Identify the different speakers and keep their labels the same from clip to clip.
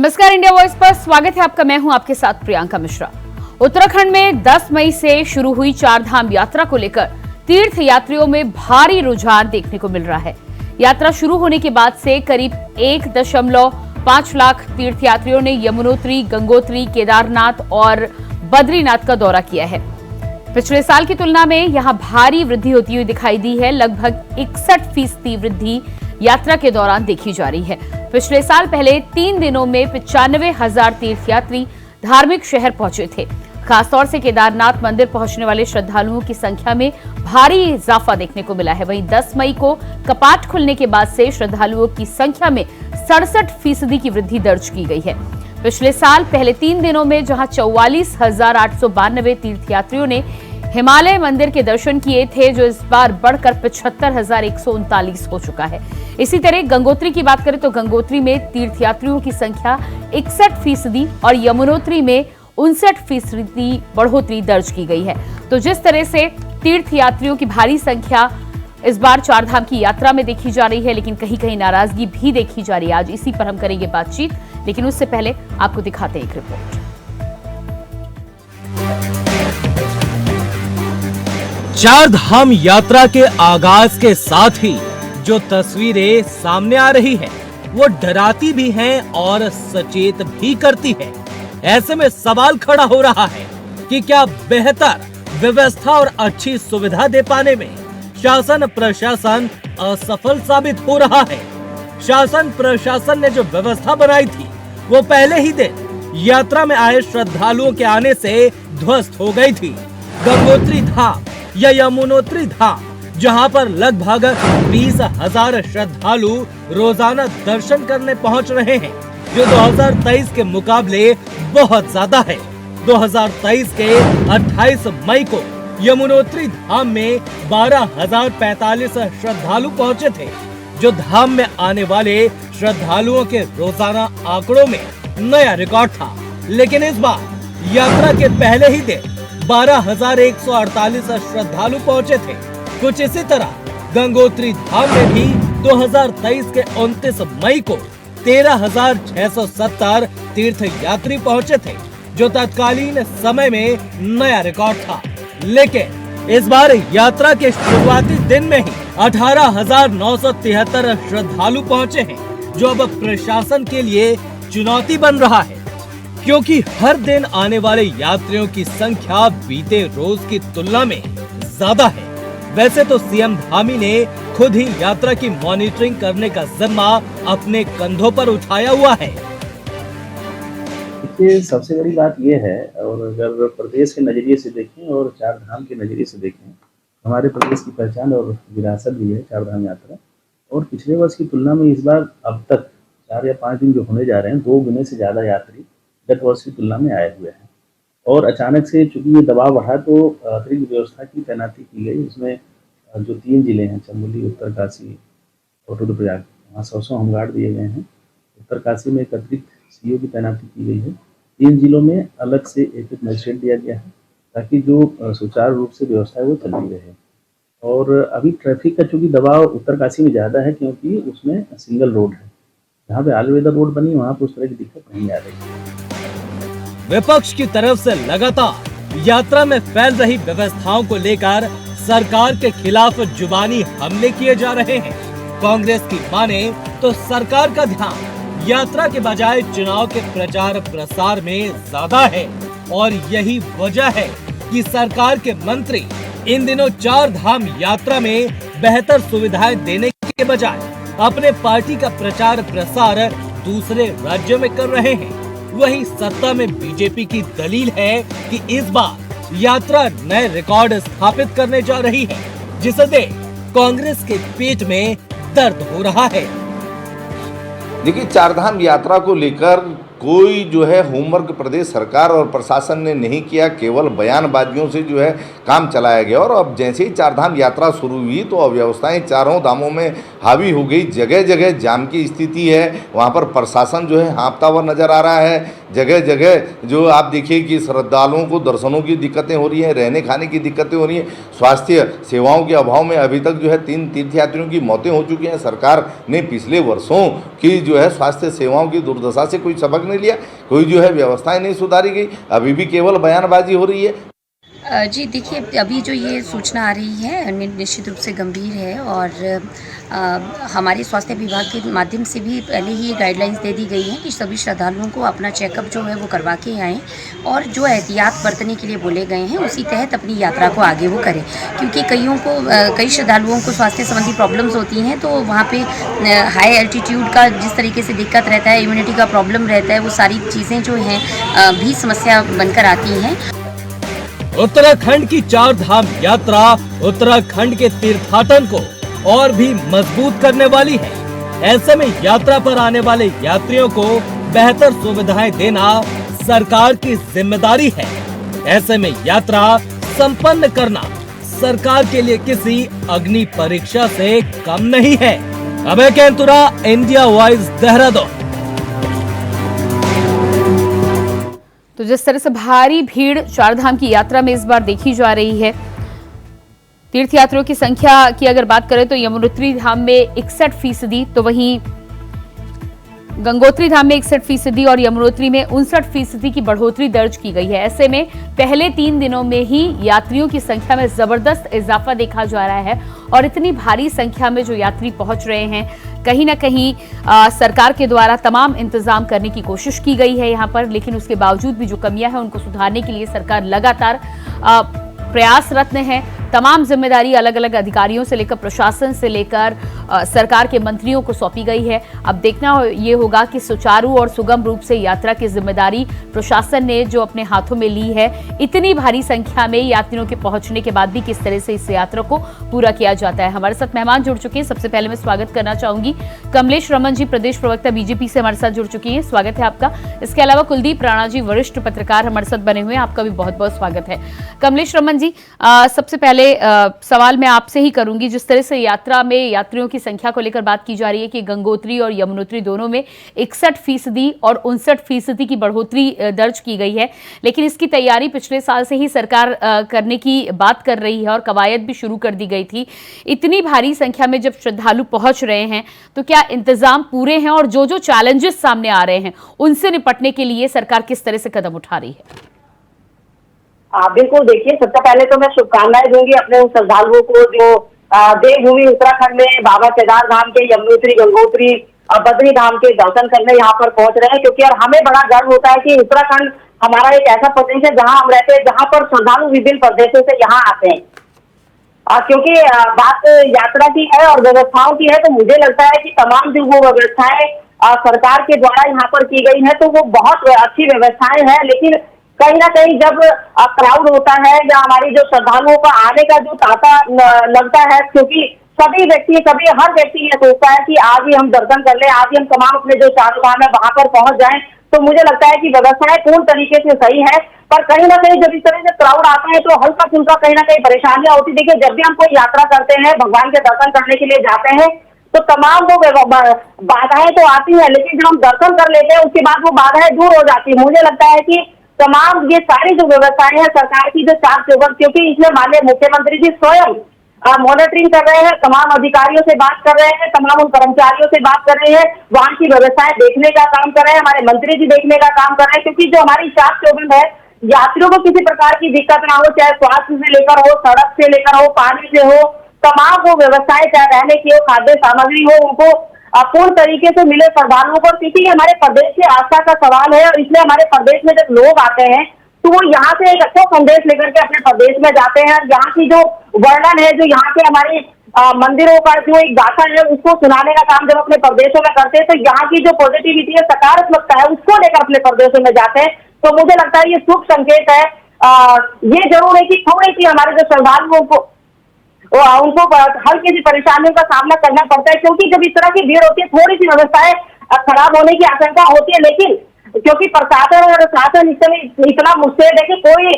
Speaker 1: नमस्कार, India voice पर स्वागत है आपका। मैं हूं आपके साथ प्रियंका मिश्रा। उत्तराखंड में 10 मई से शुरू हुई चारधाम यात्रा को लेकर तीर्थ यात्रियों में भारी रुझान देखने को मिल रहा है। यात्रा शुरू होने के बाद से करीब 1.5 लाख तीर्थयात्रियों ने यमुनोत्री, गंगोत्री, केदारनाथ और बद्रीनाथ का दौरा किया है। पिछले साल की तुलना में यहां भारी वृद्धि होती हुई दिखाई दी है। लगभग 61% वृद्धि यात्रा के दौरान देखी जा रही है। पिछले साल पहले 3 दिनों में 95,000 तीर्थयात्री धार्मिक शहर पहुंचे थे। खासतौर से केदारनाथ मंदिर पहुंचने वाले श्रद्धालुओं की संख्या में भारी इजाफा देखने को मिला है। वहीं 10 मई को कपाट खुलने के बाद से श्रद्धालुओं की संख्या में 67% की वृद्धि दर्ज की गई है। पिछले साल पहले 3 दिनों में जहां 44,892 तीर्थयात्रियों ने हिमालय मंदिर के दर्शन किए थे, जो इस बार बढ़कर 75,139 हो चुका है। इसी तरह गंगोत्री की बात करें तो गंगोत्री में तीर्थयात्रियों की संख्या 61% और यमुनोत्री में 59% बढ़ोतरी दर्ज की गई है। तो जिस तरह से तीर्थयात्रियों की भारी संख्या इस बार चारधाम की यात्रा में देखी जा रही है, लेकिन कहीं कहीं नाराजगी भी देखी जा रही है। आज इसी पर हम करेंगे बातचीत, लेकिन उससे पहले आपको दिखाते हैं एक रिपोर्ट।
Speaker 2: चारधाम यात्रा के आगाज के साथ ही जो तस्वीरें सामने आ रही है वो डराती भी हैं और सचेत भी करती है। ऐसे में सवाल खड़ा हो रहा है कि क्या बेहतर व्यवस्था और अच्छी सुविधा दे पाने में शासन प्रशासन असफल साबित हो रहा है। शासन प्रशासन ने जो व्यवस्था बनाई थी वो पहले ही दिन यात्रा में आए श्रद्धालुओं के आने से ध्वस्त हो गई थी। गंगोत्री धाम या यमुनोत्री धाम, जहां पर लगभग 20,000 श्रद्धालु रोजाना दर्शन करने पहुंच रहे हैं, जो 2023 के मुकाबले बहुत ज्यादा है। 2023 के 28 मई को यमुनोत्री धाम में 12,045 श्रद्धालु पहुंचे थे, जो धाम में आने वाले श्रद्धालुओं के रोजाना आंकड़ों में नया रिकॉर्ड था। लेकिन इस बार यात्रा के पहले ही दिन 12,148 श्रद्धालु पहुंचे थे। कुछ इसी तरह गंगोत्री धाम में भी 2023 के 29 मई को 13,670 तीर्थ यात्री पहुंचे थे, जो तत्कालीन समय में नया रिकॉर्ड था। लेकिन इस बार यात्रा के शुरुआती दिन में ही 18,973 श्रद्धालु पहुंचे हैं, जो अब प्रशासन के लिए चुनौती बन रहा है, क्योंकि हर दिन आने वाले यात्रियों की संख्या बीते रोज की तुलना में ज्यादा है। वैसे तो सीएम धामी ने खुद ही यात्रा की मॉनिटरिंग करने का जिम्मा अपने कंधों पर उठाया हुआ है।
Speaker 3: देखिए, सबसे बड़ी बात यह है, और अगर प्रदेश के नजरिए से देखें और चारधाम के नजरिए से देखें, हमारे प्रदेश की पहचान और विरासत भी है चारधाम यात्रा। और पिछले वर्ष की तुलना में इस बार अब तक 4 या 5 दिन जो होने जा रहे हैं, 2 गुने से ज्यादा यात्री गत वर्ष की तुलना में आए हुए हैं। और अचानक से चूंकि ये दबाव बढ़ा तो अतिरिक्त व्यवस्था की तैनाती की गई। उसमें जो 3 जिले हैं, चमोली, उत्तरकाशी और रुद्रप्रयाग, वहाँ 100 होमगार्ड दिए गए हैं। उत्तरकाशी में एक अतिरिक्त सीओ की तैनाती की गई है। 3 जिलों में अलग से एक मजिस्ट्रेट दिया गया है, ताकि जो सुचारू रूप से व्यवस्था है वो चलती रहे। और अभी ट्रैफिक का चूंकि दबाव उत्तरकाशी में ज़्यादा है, क्योंकि उसमें सिंगल रोड है। जहाँ पे ऑल वेदर रोड बनी, वहाँ पर उस तरह की दिक्कत नहीं आ रही है।
Speaker 2: विपक्ष की तरफ से लगातार यात्रा में फैल रही व्यवस्थाओं को लेकर सरकार के खिलाफ जुबानी हमले किए जा रहे हैं। कांग्रेस की माने तो सरकार का ध्यान यात्रा के बजाय चुनाव के प्रचार प्रसार में ज्यादा है, और यही वजह है कि सरकार के मंत्री इन दिनों चारधाम यात्रा में बेहतर सुविधाएं देने के बजाय अपने पार्टी का प्रचार प्रसार दूसरे राज्यों में कर रहे हैं। वहीं सत्ता में बीजेपी की दलील है कि इस बार यात्रा नए रिकॉर्ड स्थापित करने जा रही है, जिसे देख कांग्रेस के पेट में दर्द हो रहा है।
Speaker 4: देखिए, चारधाम यात्रा को लेकर कोई जो है होमवर्क प्रदेश सरकार और प्रशासन ने नहीं किया, केवल बयानबाजियों से जो है काम चलाया गया। और अब जैसे ही चारधाम यात्रा शुरू हुई तो अव्यवस्थाएं चारों धामों में हावी हो गई। जगह जगह जाम की स्थिति है, वहां पर प्रशासन जो है हाँफता हुआ नजर आ रहा है। जगह जगह जो आप देखिए कि श्रद्धालुओं को दर्शनों की दिक्कतें हो रही हैं, रहने खाने की दिक्कतें हो रही हैं। स्वास्थ्य सेवाओं के अभाव में अभी तक जो है 3 तीर्थयात्रियों की मौतें हो चुकी हैं। सरकार ने पिछले वर्षों की जो है स्वास्थ्य सेवाओं की दुर्दशा से कोई सबक नहीं लिया, कोई जो है व्यवस्थाएं नहीं सुधारी गई, अभी भी केवल बयानबाजी हो रही है।
Speaker 5: जी देखिए, अभी जो ये सूचना आ रही है निश्चित रूप से गंभीर है और हमारे स्वास्थ्य विभाग के माध्यम से भी पहले ही ये गाइडलाइंस दे दी गई हैं कि सभी श्रद्धालुओं को अपना चेकअप जो है वो करवा के आएँ और जो एहतियात बरतने के लिए बोले गए हैं उसी तहत अपनी यात्रा को आगे वो करें, क्योंकि कई श्रद्धालुओं को स्वास्थ्य संबंधी प्रॉब्लम्स होती हैं, तो वहाँ पे हाई एल्टीट्यूड का जिस तरीके से दिक्कत रहता है, इम्यूनिटी का प्रॉब्लम रहता है, वो सारी चीज़ें जो हैं भी समस्या बनकर आती हैं।
Speaker 2: उत्तराखंड की चार धाम यात्रा उत्तराखंड के तीर्थाटन को और भी मजबूत करने वाली है। ऐसे में यात्रा पर आने वाले यात्रियों को बेहतर सुविधाएं देना सरकार की जिम्मेदारी है। ऐसे में यात्रा संपन्न करना सरकार के लिए किसी अग्नि परीक्षा से कम नहीं है। अभय केंतुरा, इंडिया वॉइस, देहरादून।
Speaker 1: तो जिस तरह से भारी भीड़ चारधाम की यात्रा में इस बार देखी जा रही है, तीर्थयात्रियों की संख्या की अगर बात करें तो यमुनोत्री धाम में 61%, तो वहीं गंगोत्री धाम में 61% और यमुनोत्री में 59% की बढ़ोतरी दर्ज की गई है। ऐसे में पहले 3 दिनों में ही यात्रियों की संख्या में जबरदस्त इजाफा देखा जा रहा है और इतनी भारी संख्या में जो यात्री पहुंच रहे हैं, कहीं ना कहीं सरकार के द्वारा तमाम इंतजाम करने की कोशिश की गई है यहाँ पर, लेकिन उसके बावजूद भी जो कमियां हैं उनको सुधारने के लिए सरकार लगातार प्रयासरत है। तमाम जिम्मेदारी अलग अलग अधिकारियों से लेकर प्रशासन से लेकर सरकार के मंत्रियों को सौंपी गई है। अब देखना ये होगा कि सुचारू और सुगम रूप से यात्रा की जिम्मेदारी प्रशासन ने जो अपने हाथों में ली है, इतनी भारी संख्या में यात्रियों के पहुंचने के बाद भी किस तरह से इस यात्रा को पूरा किया जाता है। हमारे साथ मेहमान जुड़ चुके हैं। सबसे पहले मैं स्वागत करना चाहूंगी कमलेश रमन जी, प्रदेश प्रवक्ता बीजेपी से हमारे साथ जुड़ चुकी हैं, स्वागत है आपका। इसके अलावा कुलदीप राणा जी, वरिष्ठ पत्रकार हमारे साथ बने हुए हैं, आपका भी बहुत बहुत स्वागत है। कमलेश रमन जी, सबसे पहले सवाल मैं आपसे ही करूंगी, जिस तरह से यात्रा में यात्रियों की संख्या को लेकर बात की जा रही है कि गंगोत्री और यमुनोत्री दोनों में 61% और 59% की बढ़ोतरी दर्ज की गई है, लेकिन इसकी तैयारी पिछले साल से ही सरकार करने की बात कर रही है और कवायद भी शुरू कर दी गई थी। इतनी भारी संख्या में जब श्रद्धालु पहुंच रहे हैं तो क्या इंतजाम पूरे हैं और जो जो चैलेंजेस सामने आ रहे हैं उनसे निपटने के लिए सरकार किस तरह से कदम उठा रही है?
Speaker 6: बिल्कुल, देखिए, सबसे पहले तो मैं शुभकामनाएं दूंगी अपने उन श्रद्धालुओं को जो देवभूमि उत्तराखंड में बाबा केदार धाम के, यमुनोत्री, गंगोत्री और बद्री धाम के दर्शन करने यहाँ पर पहुंच रहे हैं, क्योंकि और हमें बड़ा गर्व होता है कि उत्तराखंड हमारा एक ऐसा प्रदेश है जहाँ हम रहते हैं, जहाँ पर श्रद्धालु विभिन्न प्रदेशों से यहाँ आते हैं। क्योंकि बात यात्रा की है और व्यवस्थाओं की है, तो मुझे लगता है कि तमाम जो वो व्यवस्थाएं सरकार के द्वारा यहाँ पर की गई है तो वो बहुत अच्छी व्यवस्थाएं हैं, लेकिन कहीं ना कहीं जब क्राउड होता है या हमारी जो श्रद्धालुओं का आने का जो तांता लगता है, क्योंकि हर व्यक्ति ये सोचता है कि आज ही हम दर्शन कर ले, आज ही हम तमाम अपने जो चारों धाम है वहां पर पहुंच जाएं, तो मुझे लगता है कि व्यवस्थाएं पूर्ण तरीके से सही है। पर कहीं ना कहीं जब इस तरह से क्राउड आता है तो हल्का फुल्का कहीं ना कहीं परेशानियां होती। देखिए, जब भी हम कोई यात्रा करते हैं, भगवान के दर्शन करने के लिए जाते हैं, तो तमाम वो बाधाएं तो आती है, लेकिन जब हम दर्शन कर लेते हैं उसके बाद वो बाधाएं दूर हो जाती है। मुझे लगता है कि तमाम ये सारी जो व्यवस्थाएं हैं सरकार की जो 4 चौबंद, क्योंकि इसमें माननीय मुख्यमंत्री जी स्वयं मॉनिटरिंग कर रहे हैं, तमाम अधिकारियों से बात कर रहे हैं, तमाम उन कर्मचारियों से बात कर रहे हैं, वहां की व्यवस्थाएं देखने का काम कर रहे हैं, हमारे मंत्री जी देखने का काम कर रहे हैं, क्योंकि जो हमारी 4 चौबंद है, यात्रियों को किसी प्रकार की दिक्कत ना हो, चाहे स्वास्थ्य से लेकर हो, सड़क से लेकर हो, पानी से हो, तमाम वो व्यवस्थाएं, चाहे रहने की हो, खाद्य सामग्री हो, उनको पूर्ण तरीके से मिले श्रद्धालुओं को। क्योंकि हमारे प्रदेश की आस्था का सवाल है और इसलिए हमारे प्रदेश में जब लोग आते हैं तो वो यहाँ से एक अच्छा संदेश लेकर के अपने प्रदेश में जाते हैं। यहाँ की जो वर्णन है, जो यहाँ के हमारे मंदिरों का जो एक गाथा है, उसको सुनाने का काम जब अपने प्रदेशों में करते हैं, तो यहाँ की जो पॉजिटिविटी है, सकारात्मकता है, उसको लेकर अपने प्रदेशों में जाते हैं। तो मुझे लगता है ये शुभ संकेत है। ये जरूर है कि थोड़ी सी हमारे जो श्रद्धालुओं को उनको हल्की सी परेशानियों का सामना करना पड़ता है, क्योंकि जब इस तरह की भीड़ होती है थोड़ी सी व्यवस्थाएं खराब होने की आशंका होती है, लेकिन क्योंकि प्रशासन और शासन इतना मुस्तैद है कि कोई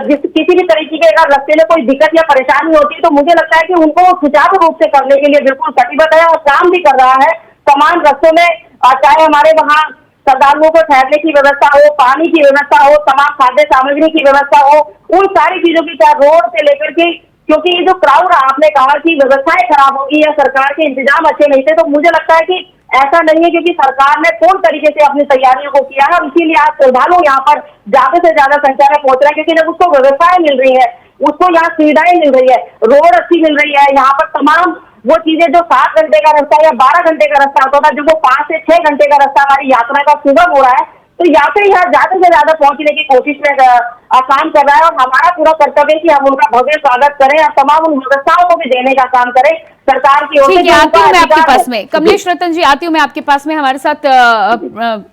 Speaker 6: किसी भी तरीके के अगर रास्ते में कोई दिक्कत या परेशानी होती है तो मुझे लगता है कि उनको सुचारू रूप से करने के लिए बिल्कुल कटिबद्ध है और काम भी कर रहा है। तमाम रास्तों में चाहे हमारे वहाँ श्रद्धालुओं को ठहरने की व्यवस्था हो, पानी की व्यवस्था हो, तमाम खाद्य सामग्री की व्यवस्था हो, उन सारी चीजों की, चाहे रोड से लेकर के, क्योंकि ये जो क्राउड आपने कहा कि व्यवस्थाएं खराब होगी या सरकार के इंतजाम अच्छे नहीं थे, तो मुझे लगता है कि ऐसा नहीं है, क्योंकि सरकार ने पूर्ण तरीके से अपनी तैयारियों को किया है और इसीलिए आज श्रद्धालु यहाँ पर ज्यादा से ज्यादा संख्या में पहुंच रहे हैं, क्योंकि जब उसको व्यवस्थाएं मिल रही है, उसको यहाँ सुविधाएं मिल रही है, रोड अच्छी मिल रही है, यहाँ पर तमाम वो चीजें जो 7 घंटे का रास्ता या 12 घंटे का रास्ता होता था, जो वो 5 से 6 घंटे का रास्ता हमारी यात्रा का सुगम हो रहा है, तो यात्री यहाँ ज्यादा से ज्यादा पहुंचने की कोशिश में काम कर रहा है। और हमारा पूरा कर्तव्य है कि हम उनका भव्य स्वागत करें और तमाम उन व्यवस्थाओं को भी देने का काम करें सरकार की ओर से।
Speaker 1: ठीक है, आती हूँ मैं आपके
Speaker 6: अधिकार है।
Speaker 1: पास में। कमलेश रतन जी, आती हूँ मैं आपके पास में। हमारे साथ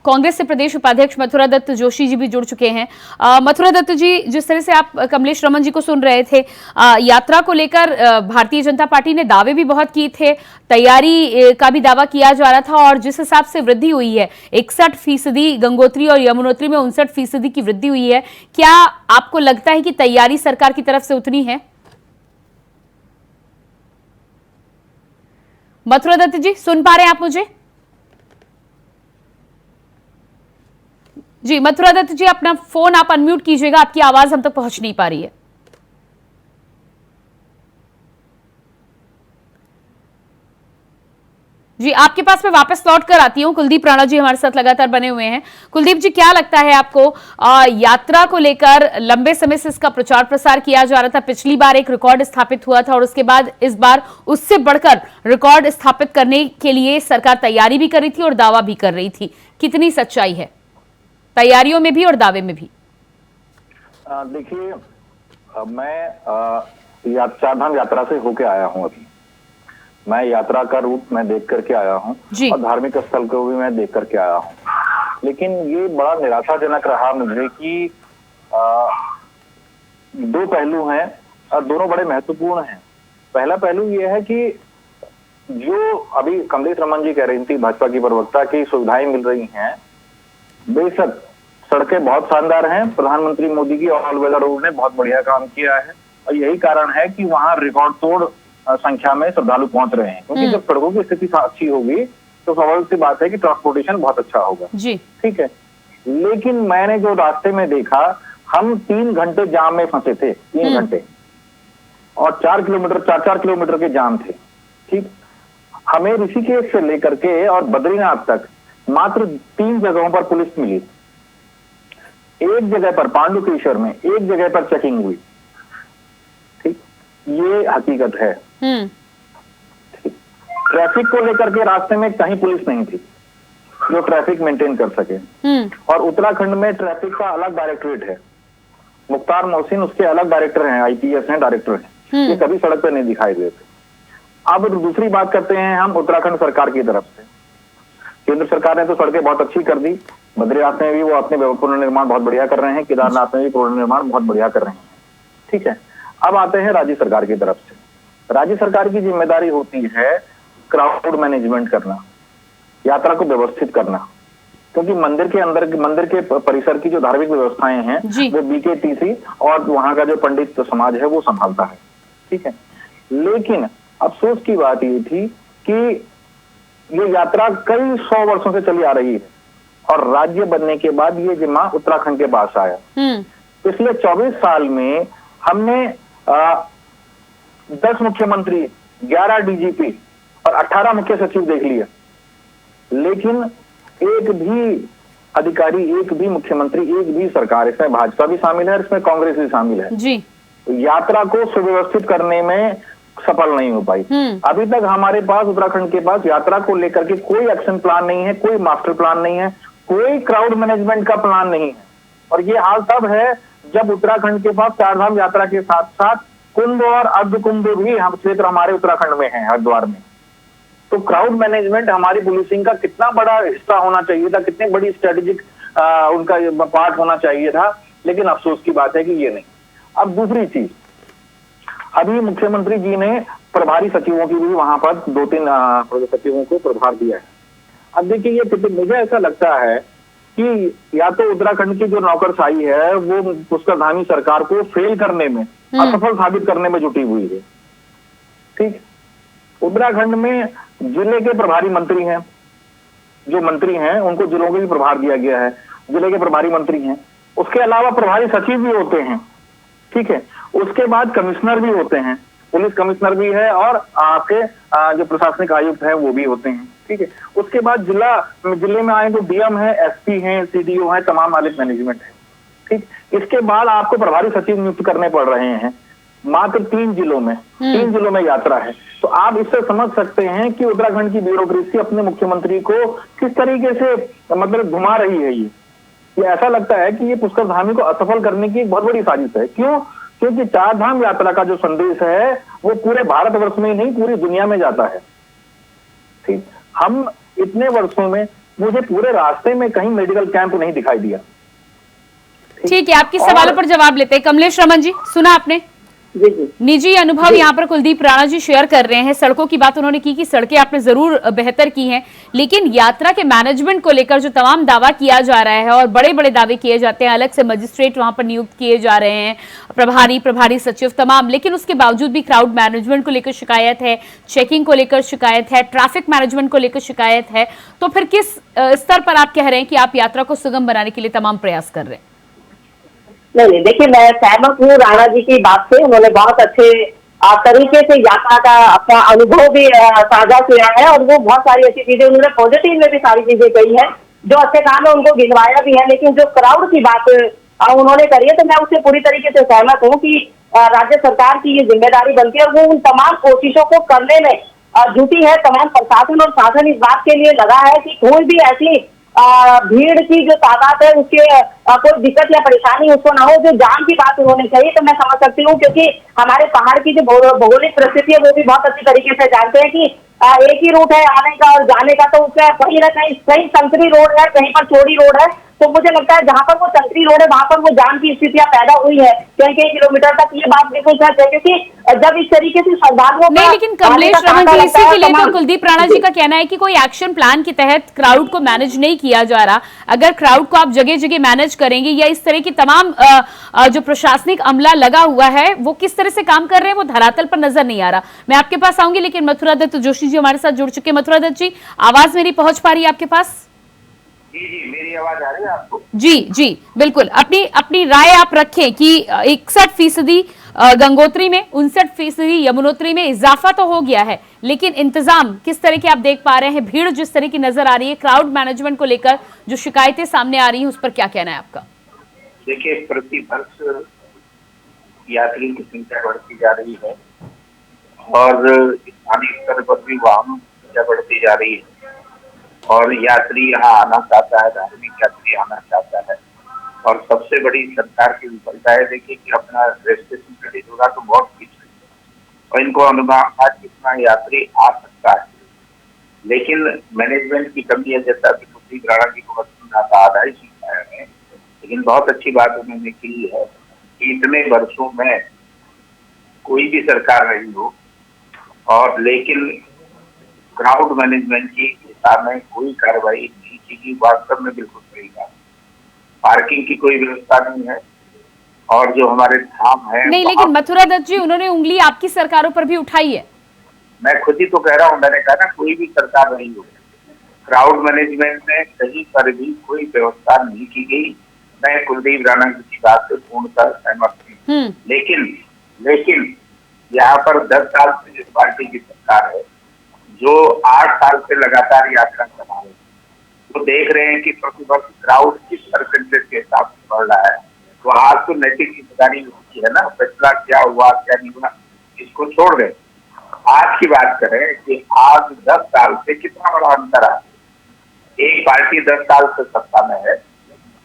Speaker 1: कांग्रेस से प्रदेश उपाध्यक्ष मथुरा दत्त जोशी जी भी जुड़ चुके हैं। मथुरा दत्त जी, जिस तरह से आप कमलेश रमन जी को सुन रहे थे, यात्रा को लेकर भारतीय जनता पार्टी ने दावे भी बहुत किए थे, तैयारी का भी दावा किया जा रहा था, और जिस हिसाब से वृद्धि हुई है 61% गंगोत्री और यमुनोत्री में 59% की वृद्धि हुई है, क्या आपको लगता है कि तैयारी सरकार की तरफ से उतनी है? मथुरा दत्त जी, सुन पा रहे हैं आप मुझे? जी मथुरा दत्त जी, अपना फोन आप अनम्यूट कीजिएगा, आपकी आवाज हम तक पहुंच नहीं पा रही है। जी, आपके पास मैं वापस लौट कर आती हूँ। कुलदीप राणा जी हमारे साथ लगातार बने हुए हैं। कुलदीप जी, क्या लगता है आपको, यात्रा को लेकर लंबे समय से इसका प्रचार प्रसार किया जा रहा था, पिछली बार एक रिकॉर्ड स्थापित हुआ था और उसके बाद इस बार उससे बढ़कर रिकॉर्ड स्थापित करने के लिए सरकार तैयारी भी कर रही थी और दावा भी कर रही थी, कितनी सच्चाई है तैयारियों में भी और दावे में भी?
Speaker 7: देखिए, मैं चारधाम यात्रा से होके आया हूँ। अभी मैं यात्रा का रूट मैं देख करके आया हूँ और धार्मिक स्थल को भी मैं देख करके आया हूँ, लेकिन ये बड़ा निराशाजनक रहा मुझे कि दो पहलू हैं और दोनों बड़े महत्वपूर्ण हैं। पहला पहलू ये है कि जो अभी कमलेश रमन जी कह रही थी, भाजपा की प्रवक्ता, की सुविधाएं मिल रही हैं, बेशक सड़कें बहुत शानदार हैं, प्रधानमंत्री मोदी की ऑल वेदर रोड ने बहुत बढ़िया काम किया है और यही कारण है कि वहां रिकॉर्ड तोड़ संख्या में श्रद्धालु पहुंच रहे हैं, क्योंकि जब सड़कों की स्थिति अच्छी होगी तो स्वाभाविक सी बात है कि ट्रांसपोर्टेशन बहुत अच्छा होगा जी। ठीक है, लेकिन मैंने जो रास्ते में देखा, हम 3 घंटे जाम में फंसे थे, 3 घंटे, और 4 किलोमीटर के जाम थे। ठीक, हमें ऋषिकेश से लेकर के और बद्रीनाथ तक मात्र 3 जगहों पर पुलिस मिली। एक जगह पर पांडुकेश्वर में, एक जगह पर चेकिंग हुई। ठीक, ये हकीकत है। ट्रैफिक को लेकर के रास्ते में कहीं पुलिस नहीं थी जो ट्रैफिक मेंटेन कर सके, और उत्तराखंड में ट्रैफिक का अलग डायरेक्टरेट है, मुख्तार मोहसिन उसके अलग डायरेक्टर हैं, आईपीएस हैं, डायरेक्टर हैं, ये कभी सड़क पर नहीं दिखाई देते। अब दूसरी बात करते हैं हम उत्तराखंड सरकार की तरफ से। केंद्र सरकार ने तो सड़कें बहुत अच्छी कर दी, बद्रीनाथ में भी वो अपने पुनर्निर्माण बहुत बढ़िया कर रहे हैं, केदारनाथ में भी पुनर्निर्माण बहुत बढ़िया कर रहे हैं। ठीक है, अब आते हैं राज्य सरकार की तरफ से। राज्य सरकार की जिम्मेदारी होती है क्राउड मैनेजमेंट करना, यात्रा को व्यवस्थित करना, क्योंकि मंदिर के परिसर की जो धार्मिक व्यवस्थाएं हैं वो बीकेटीसी और वहां का जो पंडित समाज है वो संभालता है। ठीक है, लेकिन अफसोस की बात ये थी कि ये यात्रा कई 100 वर्षों से चली आ रही है और राज्य बनने के बाद ये जिम्मा उत्तराखंड के पास आया। पिछले 24 साल में हमने 10 मुख्यमंत्री, 11 डीजीपी और 18 मुख्य सचिव देख लिया, लेकिन एक भी अधिकारी, एक भी मुख्यमंत्री, एक भी सरकार, इसमें भाजपा भी शामिल है, इसमें कांग्रेस भी शामिल है जी, यात्रा को सुव्यवस्थित करने में सफल नहीं हो पाई। अभी तक हमारे पास, उत्तराखंड के पास, यात्रा को लेकर के कोई एक्शन प्लान नहीं है, कोई मास्टर प्लान नहीं है, कोई क्राउड मैनेजमेंट का प्लान नहीं है। और ये हाल तब है जब उत्तराखंड के पास चारधाम यात्रा के साथ साथ कुंभ और अर्ध कुंभ भी हम क्षेत्र हमारे उत्तराखंड में है, हरिद्वार में। तो क्राउड मैनेजमेंट हमारी पुलिसिंग का कितना बड़ा हिस्सा होना चाहिए था, कितनी बड़ी स्ट्रेटेजिक उनका पार्ट होना चाहिए था, लेकिन अफसोस की बात है कि ये नहीं। अब दूसरी चीज, अभी मुख्यमंत्री जी ने प्रभारी सचिवों की भी वहां पर 2-3 सचिवों को प्रभार दिया है। अब देखिए, ये मुझे ऐसा लगता है कि या तो उत्तराखंड की जो नौकरशाही है वो पुष्करधामी सरकार को फेल करने में, असफल साबित करने में जुटी हुई है। ठीक, उत्तराखंड में जिले के प्रभारी मंत्री हैं, जो मंत्री हैं उनको जिलों के भी प्रभार दिया गया है, जिले के प्रभारी मंत्री हैं, उसके अलावा प्रभारी सचिव भी होते हैं। ठीक है, उसके बाद कमिश्नर भी होते हैं, पुलिस कमिश्नर भी है और आपके जो प्रशासनिक आयुक्त हैं वो भी होते हैं। ठीक है। उसके बाद जिले में आए तो डीएम है, एसपी हैं, सीडीओ हैं, तमाम मालिक मैनेजमेंट है। ठीक, इसके बाद आपको प्रभारी सचिव नियुक्त करने पड़ रहे हैं मात्र 3 जिलों में। 3 जिलों में यात्रा है, तो आप इससे समझ सकते हैं कि उत्तराखंड की ब्यूरोक्रेसी अपने मुख्यमंत्री को किस तरीके से मतलब घुमा रही है। ये ऐसा लगता है कि ये पुष्कर धामी को असफल करने की एक बहुत बड़ी साजिश है। क्यों? क्योंकि 4 धाम यात्रा का जो संदेश है वो पूरे भारतवर्ष में ही नहीं, पूरी दुनिया में जाता है। ठीक, हम इतने वर्षों में मुझे पूरे रास्ते में कहीं मेडिकल कैंप नहीं दिखाई दिया।
Speaker 1: ठीक है, आपकी सवालों पर जवाब लेते हैं। कमलेश रमन जी, सुना आपने
Speaker 6: जी जी
Speaker 1: निजी अनुभव यहाँ पर कुलदीप राणा जी शेयर कर रहे हैं। सड़कों की बात उन्होंने की कि सड़कें आपने जरूर बेहतर की हैं, लेकिन यात्रा के मैनेजमेंट को लेकर जो तमाम दावा किया जा रहा है और बड़े बड़े दावे किए जाते हैं, अलग से मजिस्ट्रेट वहां पर नियुक्त किए जा रहे हैं, प्रभारी सचिव तमाम, लेकिन उसके बावजूद भी क्राउड मैनेजमेंट को लेकर शिकायत है, चेकिंग को लेकर शिकायत है, ट्रैफिक मैनेजमेंट को लेकर शिकायत है। तो फिर किस स्तर पर आप कह रहे हैं कि आप यात्रा को सुगम बनाने के लिए तमाम प्रयास कर रहे हैं?
Speaker 6: नहीं, देखिए मैं सहमत हूँ राणा जी की बात से। उन्होंने बहुत अच्छे तरीके से यात्रा का अपना अनुभव भी साझा किया है और वो बहुत सारी ऐसी चीजें उन्होंने पॉजिटिव में भी सारी चीजें कही है, जो अच्छे काम है उनको गिनवाया भी है। लेकिन जो क्राउड की बात उन्होंने करी है, तो मैं उससे पूरी तरीके से सहमत हूँ कि राज्य सरकार की ये जिम्मेदारी बनती है और वो उन तमाम कोशिशों को करने में जुटी है। तमाम प्रशासन और शासन इस बात के लिए लगा है कि कोई भी ऐसी भीड़ की जो तादाद है उसके कोई दिक्कत या परेशानी उसको ना हो। जो जाम की बात उन्होंने कही तो मैं समझ सकती हूँ, क्योंकि हमारे पहाड़ की जो भौगोलिक परिस्थिति है वो भी बहुत अच्छी तरीके से जानते हैं कि एक ही रूट है आने का और जाने का, तो उसका कहीं ना कहीं संकरी रोड है, कहीं पर चौड़ी रोड है। तो मुझे लगता है जहां पर वो संकरी रोड है वहां पर वो जाम की स्थितियां पैदा हुई है कई किलोमीटर तक। ये बात बिल्कुल सच है, क्योंकि जब इस तरीके से श्रद्धालुओं
Speaker 1: नहीं, लेकिन कमलेश रमन जी, इसी के लिए तो कुलदीप राणा जी का कहना है कि कोई एक्शन प्लान के तहत क्राउड को मैनेज नहीं किया जा रहा। अगर क्राउड को आप जगह जगह मैनेज करेंगे या इस तरह की तमाम जो प्रशासनिक अमला लगा हुआ है वो किस तरह से काम कर रहे हैं वो धरातल पर नजर नहीं आ रहा। मैं आपके पास आऊंगी, लेकिन मथुरा दत्त जोशी जी हमारे साथ जुड़ चुके हैं। मथुरा दत्त जी, आवाज मेरी पहुंच पा रही है आपके पास?
Speaker 7: जी, मेरी आवाज आ रही है आपको?
Speaker 1: जी बिल्कुल। अपनी राय आप रखें कि 61% गंगोत्री में, 59% यमुनोत्री में इजाफा तो हो गया है, लेकिन इंतजाम किस तरह के आप देख पा रहे हैं? भीड़ जिस तरह की नजर आ रही है, क्राउड मैनेजमेंट को लेकर जो शिकायतें सामने आ रही हैं, उस पर क्या कहना है आपका?
Speaker 8: देखिए, प्रति वर्ष यात्रियों की संख्या बढ़ती जा रही है और स्थानीय स्तर पर भी वाहनों की संख्या बढ़ती जा रही है और यात्री यहाँ आना चाहता है, धार्मिक यात्री आना चाहता है। और सबसे बड़ी सरकार की विफलता है, देखिए कि अपना रजिस्ट्रेशन शेड्यूल होगा तो बहुत पीछे और इनको अनुमान था कितना यात्री आ सकता है, लेकिन मैनेजमेंट की कमी है। जैसा कि कुलदीप राणा जी को आधा ही सिखाया है, लेकिन बहुत अच्छी बात उन्होंने की है कि इतने वर्षों में कोई भी सरकार रही हो और लेकिन क्राउड मैनेजमेंट की दिशा में कोई कार्रवाई नहीं की गई। वास्तव में बिल्कुल सही बात, पार्किंग की कोई व्यवस्था नहीं है और जो हमारे धाम है
Speaker 1: नहीं, लेकिन मथुरा दत्त जी, उन्होंने उंगली आपकी सरकारों पर भी उठाई है।
Speaker 8: मैं खुद ही तो कह रहा हूँ, मैंने कहा ना कोई भी सरकार नहीं हो, क्राउड मैनेजमेंट में कहीं पर भी कोई व्यवस्था नहीं की गई। मैं कुलदीप राणा जी की बात से पूर्णतः सहमत हूँ, लेकिन यहाँ पर 10 साल से जिस पार्टी की सरकार है जो 8 साल से लगातार यात्रा चला रहे हैं, वो देख रहे हैं कि प्रतिवर्ष क्राउड किस परसेंटेज के हिसाब से बढ़ रहा है। तो आज तो नैतिक जिम्मेदारी होती है ना, फैसला क्या हुआ क्या नहीं हुआ इसको छोड़ दें। आज की बात करें कि आज 10 साल से कितना बड़ा अंतर है। एक पार्टी 10 साल से सत्ता में है,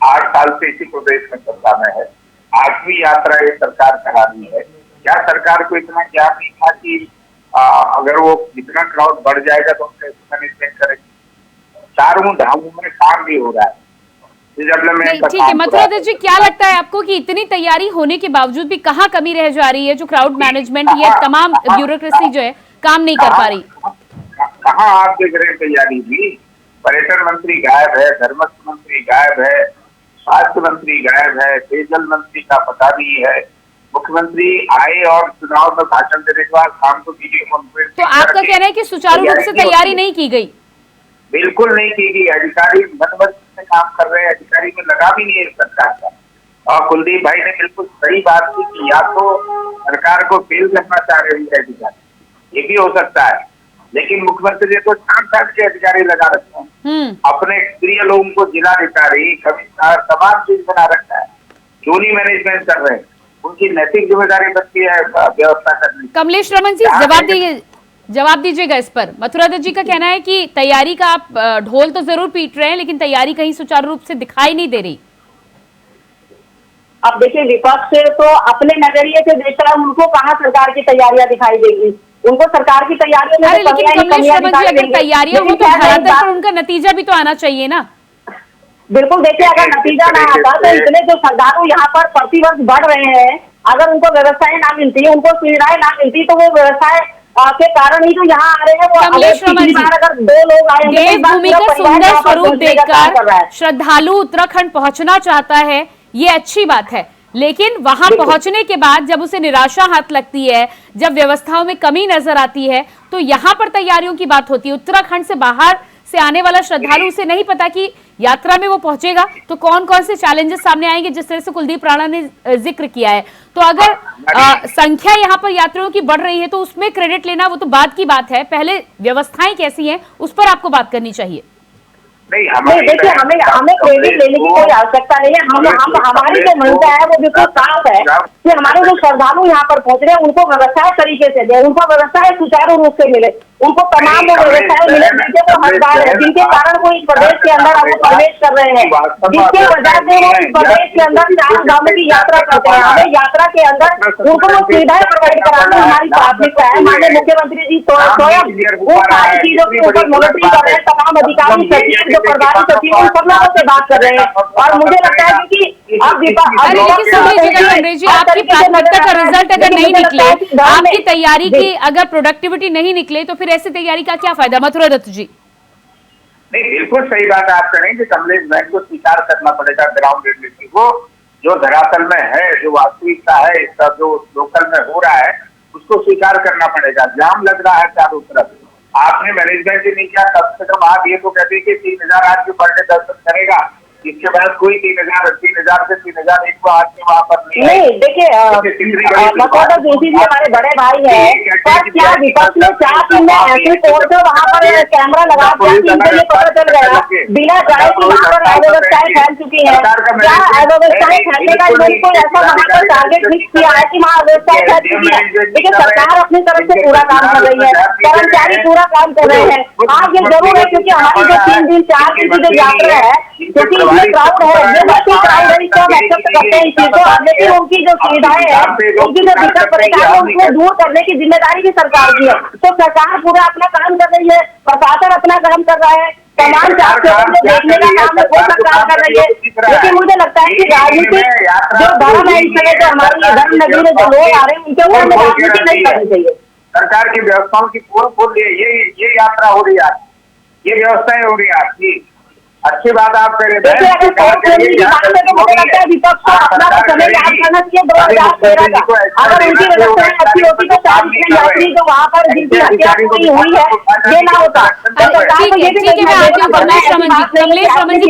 Speaker 8: 8 साल से इसी प्रदेश में सत्ता में है, 8वीं यात्रा ये सरकार करा रही है। क्या सरकार को इतना ज्ञान नहीं था कि अगर वो इतना क्राउड बढ़ जाएगा तो हम कैसे मैनेजमेंट करेंगे? चारों धामों में काम भी हो रहा है।
Speaker 1: ठीक है, मथुरा दत्त जी, क्या लगता है आपको कि इतनी तैयारी होने के बावजूद भी कहाँ कमी रह जा रही है? जो क्राउड मैनेजमेंट ये तमाम ब्यूरोक्रेसी जो है काम नहीं कर पा रही।
Speaker 8: कहाँ आप देख रहे हैं तैयारी भी? पर्यटन मंत्री गायब है, धर्मस्व मंत्री गायब है, स्वास्थ्य मंत्री गायब है, पेयजल मंत्री का पता नहीं है। मुख्यमंत्री आए और चुनाव में भाषण देने के बाद शाम को वीडियो कॉन्फ्रेंस।
Speaker 1: तो आपका कहना है कि सुचारू रूप से तैयारी नहीं की गई?
Speaker 8: बिल्कुल नहीं की गई। अधिकारी मनोबल से काम कर रहे हैं, अधिकारी में लगा भी नहीं है सरकार का। और कुलदीप भाई ने बिल्कुल सही बात की कि या तो सरकार को फेल करना चाह रही है अधिकारी, ये भी हो सकता है, लेकिन मुख्यमंत्री ने तो 60 के अधिकारी लगा रखे हैं, अपने प्रिय लोगों को जिलाधिकारी, कमिश्नर, तमाम चीज बना रखा है, क्यों नहीं मैनेजमेंट कर रहे हैं? उनकी नैतिक जिम्मेदारी बनती है व्यवस्था करने की।
Speaker 1: कमलेश रमन जी जवाब दीजिएगा इस पर। मथुरा दत्त जी का कहना है कि तैयारी का आप ढोल तो जरूर पीट रहे हैं, लेकिन तैयारी कहीं सुचारू रूप से दिखाई नहीं दे रही।
Speaker 6: अब देखिए, विपक्ष तो अपने नजरिए से देख रहा है, उनको कहाँ सरकार की तैयारियां दिखाई देगी, उनको सरकार की तैयारियों में
Speaker 1: लेकिन कमलेश रमन जी, अगर तैयारियां हो तो धरातल पर उनका नतीजा भी तो आना चाहिए ना।
Speaker 6: बिल्कुल, देखिए अगर नतीजा ना आता तो इतने जो श्रद्धालु यहाँ पर प्रतिवर्ष बढ़ रहे हैं, अगर उनको व्यवस्थाएं ना मिलती, उनको सुविधाएं ना मिलती, तो वो व्यवस्थाएं के कारण ही तो यहाँ आ रहे हैं। वो अगर 2 लोग आए,
Speaker 1: देवभूमि का सुंदर स्वरूप देखकर श्रद्धालु उत्तराखंड पहुंचना चाहता है, ये अच्छी बात है, लेकिन वहां पहुंचने के बाद जब उसे निराशा हाथ लगती है, जब व्यवस्थाओं में कमी नजर आती है, तो यहाँ पर तैयारियों की बात होती है। उत्तराखंड से बाहर से आने वाला श्रद्धालु उसे नहीं पता कि यात्रा में वो पहुंचेगा तो कौन कौन से चैलेंजेस सामने आएंगे, जिस तरह से कुलदीप राणा ने जिक्र किया है। तो अगर संख्या यहाँ पर यात्रियों की बढ़ रही है तो उसमें क्रेडिट लेना वो तो बाद की बात है, पहले व्यवस्थाएं कैसी हैं उस पर आपको बात करनी चाहिए।
Speaker 6: नहीं, देखिए हमें क्रेडिट लेने की कोई आवश्यकता नहीं है। हमारी जो मंशा है वो बिल्कुल साफ है कि हमारे जो श्रद्धालु यहाँ पर पहुंच रहे हैं उनको व्यवस्थाएं तरीके से दे, उनको व्यवस्थाएं सुचारू रूप से मिले, उनको तमाम वो व्यवस्थाएं मिले जिनके वो हकदार है, जिनके कारण वो इस प्रदेश के अंदर वो प्रवेश कर रहे हैं, जिसके वजह से वो इस प्रदेश के अंदर 4 धामों की यात्रा करते हैं। हमें यात्रा के अंदर उनको वो सुविधाएं प्रोवाइड कराना हमारी प्राथमिकता है। माननीय मुख्यमंत्री जी स्वयं वो सारी चीजों के ऊपर मॉनिटरिंग कर रहे हैं, तमाम अधिकारी सचिव प्रभारी सचिव उन सब लोगों से बात कर रहे हैं। और मुझे लगता है कि आपकी
Speaker 1: प्राथमिकता का रिजल्ट अगर नहीं निकले, आपकी तैयारी की अगर प्रोडक्टिविटी नहीं निकले, तो फिर ऐसी तैयारी का क्या फायदा? मथुरा दत्त जी।
Speaker 8: नहीं, बिल्कुल सही बात है आप कह रहे हैं कि कमलेश बहन को स्वीकार करना पड़ेगा ग्राउंड रियलिटी को, जो धरातल में है, जो वास्तविकता है, इसका जो लोकल में हो रहा है उसको स्वीकार करना पड़ेगा। जाम लग रहा है चारों तरफ, आपने मैनेजमेंट ही नहीं किया। कम से कम आप ये तो कहते हैं कि 3000 आदमी पर डे दर्शन करेगा, इसके बाद कोई 3000 से 3001 को आदमी वहाँ पर
Speaker 6: नहीं। देखिए मथुरा जोशी जी हमारे बड़े भाई हैं, पर क्या विपक्ष ने 4 दिन में ऐसी कोर्ट वहाँ पर कैमरा लगा दिया कि इनको ये पता चल गया बिना जाए कि वहाँ पर अव्यवस्थाएं फैल चुकी है? क्या अव्यवस्थाएं फैलने का इन्होंने कोई ऐसा वहाँ पर टारगेट फिक्स किया है कि वहाँ अव्यवस्थाएं फैल चुकी है? देखिए सरकार अपनी तरफ से पूरा काम कर रही है, कर्मचारी पूरा काम कर रहे हैं। हाँ, ये जरूर है क्योंकि हमारी जो 3 दिन 4 दिन की जो यात्रा है, क्योंकि इसमें क्राउड है, ये बच्चे क्राउड है, इसको हम एक्सेप्ट करते हैं इस चीज को। लेकिन उनकी जो सुविधाएं है, उनकी जो दिक्कत परेशानी है, उसको दूर करने की जिम्मेदारी भी सरकार की है। तो सरकार पूरा अपना काम कर रही है, प्रशासन अपना काम कर रहा है, तमाम जो देखने का काम है वो सरकार कर रही है। लेकिन मुझे लगता है कि राजनीतिक जो धर्म है, इस समय जो हमारी धर्म नगरी में जो लोग आ रहे हैं उनके ऊपर राजनीति नहीं करनी चाहिए।
Speaker 8: सरकार की व्यवस्थाओं की पूर्ण ये यात्रा हो रही है, ये व्यवस्थाएं हो रही है आपकी। अच्छी बात आप कह रहे हैं।
Speaker 6: देखिए अगर कोर्ट चोरी की बात है तो मुझे लगता है विपक्ष को अपना समय याद करना चाहिए 2013 का। अगर उनकी व्यवस्थाएं अच्छी होती तो शायद इतने यात्री जो वहाँ पर जिनकी हत्या पूरी हुई है ये ना होता।
Speaker 1: कमलेश रमन जी,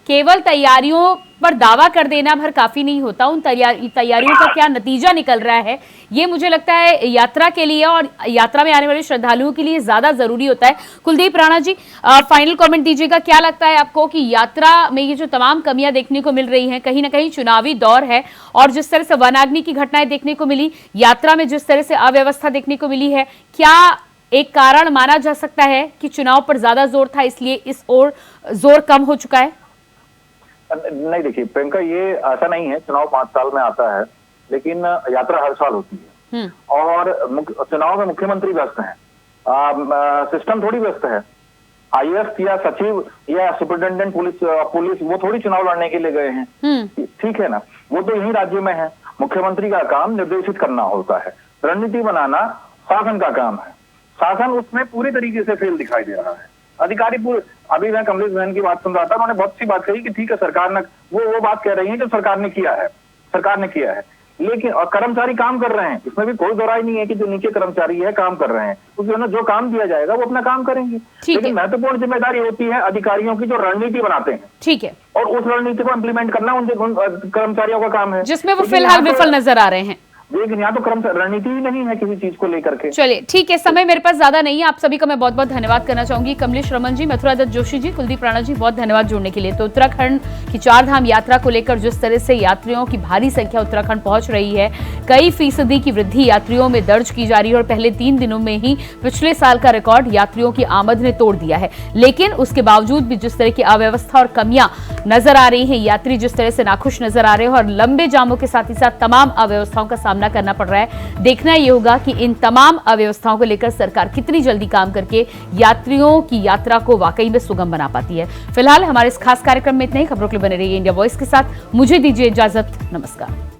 Speaker 1: केवल तैयारियों पर दावा कर देना भर काफी नहीं होता, उन तैयारियों का क्या नतीजा निकल रहा है ये मुझे लगता है यात्रा के लिए और यात्रा में आने वाले श्रद्धालुओं के लिए ज्यादा जरूरी होता है। कुलदीप राणा जी, फाइनल कमेंट दीजिएगा, क्या लगता है आपको कि यात्रा में ये जो तमाम कमियां देखने को मिल रही हैं, कहीं ना कहीं चुनावी दौर है और जिस तरह से वनाग्नि की घटनाएं देखने को मिली, यात्रा में जिस तरह से अव्यवस्था देखने को मिली है, क्या एक कारण माना जा सकता है कि चुनाव पर ज्यादा जोर था इसलिए इस ओर जोर कम हो चुका है?
Speaker 7: नहीं, देखिए प्रियंका, ये ऐसा नहीं है चुनाव 5 साल में आता है, लेकिन यात्रा हर साल होती है और चुनाव में मुख्यमंत्री व्यस्त हैं, सिस्टम थोड़ी व्यस्त है। आईएएस या सचिव या सुपरिटेंडेंट पुलिस वो थोड़ी चुनाव लड़ने के लिए गए हैं, ठीक है ना, वो तो यही राज्य में है। मुख्यमंत्री का काम निर्देशित करना होता है, रणनीति बनाना शासन का काम है। शासन उसमें पूरी तरीके से फेल दिखाई दे रहा है। अधिकारी पूरे, अभी मैं कमलेश बहन की बात सुन रहा था, उन्होंने बहुत सी बात कही कि ठीक है सरकार ने वो बात कह रही है जो सरकार ने किया है, लेकिन और कर्मचारी काम कर रहे हैं, इसमें भी कोई दोराई नहीं है कि जो नीचे कर्मचारी है काम कर रहे हैं, क्योंकि उन्हें जो काम दिया जाएगा वो अपना काम करेंगे। लेकिन महत्वपूर्ण जिम्मेदारी होती है अधिकारियों की जो रणनीति बनाते हैं, ठीक है, और उस रणनीति को इम्प्लीमेंट करना उन कर्मचारियों का काम है,
Speaker 1: जिसमें वो फिलहाल विफल नजर आ रहे हैं।
Speaker 7: लेकिन यहाँ तो क्रम रणनीति ही नहीं है किसी चीज को लेकर के।
Speaker 1: चलिए ठीक है, समय मेरे पास ज्यादा नहीं है। आप सभी का मैं बहुत बहुत धन्यवाद करना चाहूंगी। कमलेश रमन जी, मथुरा दत्त जोशी जी, कुलदीप राणा जी, बहुत धन्यवाद जुड़ने के लिए। तो उत्तराखंड की चार धाम यात्रा को लेकर जिस तरह से यात्रियों की भारी संख्या उत्तराखंड पहुंच रही है, कई फीसदी की वृद्धि यात्रियों में दर्ज की जा रही है और पहले 3 दिनों में ही पिछले साल का रिकॉर्ड यात्रियों की आमद ने तोड़ दिया है। लेकिन उसके बावजूद भी जिस तरह की अव्यवस्था और कमियां नजर आ रही हैं, यात्री जिस तरह से नाखुश नजर आ रहे हैं और लंबे जामों के साथ ही साथ तमाम अव्यवस्थाओं का सामना करना पड़ रहा है, देखना ये होगा कि इन तमाम अव्यवस्थाओं को लेकर सरकार कितनी जल्दी काम करके यात्रियों की यात्रा को वाकई में सुगम बना पाती है। फिलहाल हमारे इस खास कार्यक्रम में इतने ही। खबरों के लिए बने रहिए इंडिया वॉइस के साथ। मुझे दीजिए इजाजत, नमस्कार।